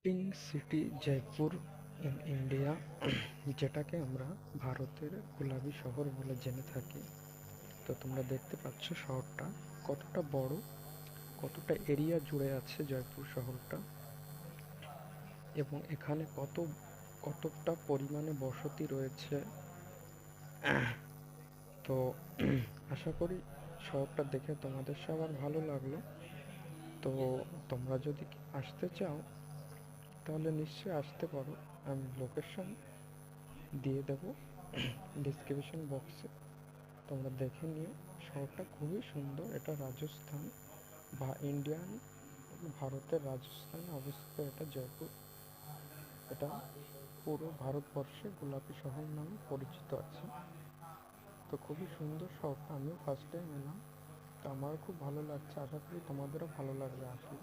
Pink city Jaipur in India, যেটাকে আমরা ভারতের গোলাপি শহর বলে জেনে থাকি। তো তোমরা দেখতে পাচ্ছ শহরটা কতটা বড়, কতটা এরিয়া জুড়ে আছে জয়পুর শহরটা, এবং এখানে কতটা পরিমাণে বসতি রয়েছে। তো আশা করি শহরটা দেখে তোমাদের সবার ভালো লাগলো। তো তোমরা যদি আসতে চাও তাহলে নিশ্চয়ই আসতে পারো। আমি লোকেশন দিয়ে দেবো ডিসক্রিপশন বক্সে, তোমরা দেখে নিও। শহরটা খুবই সুন্দর। এটা রাজস্থান বা ইন্ডিয়ান, ভারতের রাজস্থানে অবস্থিত এটা জয়পুর। এটা পুরো ভারতবর্ষে গোলাপি শহর নামে পরিচিত আছে। তো খুবই সুন্দর শহরটা, আমিও ফার্স্ট টাইম এলাম, তো আমারও খুব ভালো লাগছে। আশা করি তোমাদেরও ভালো লাগবে আসলে।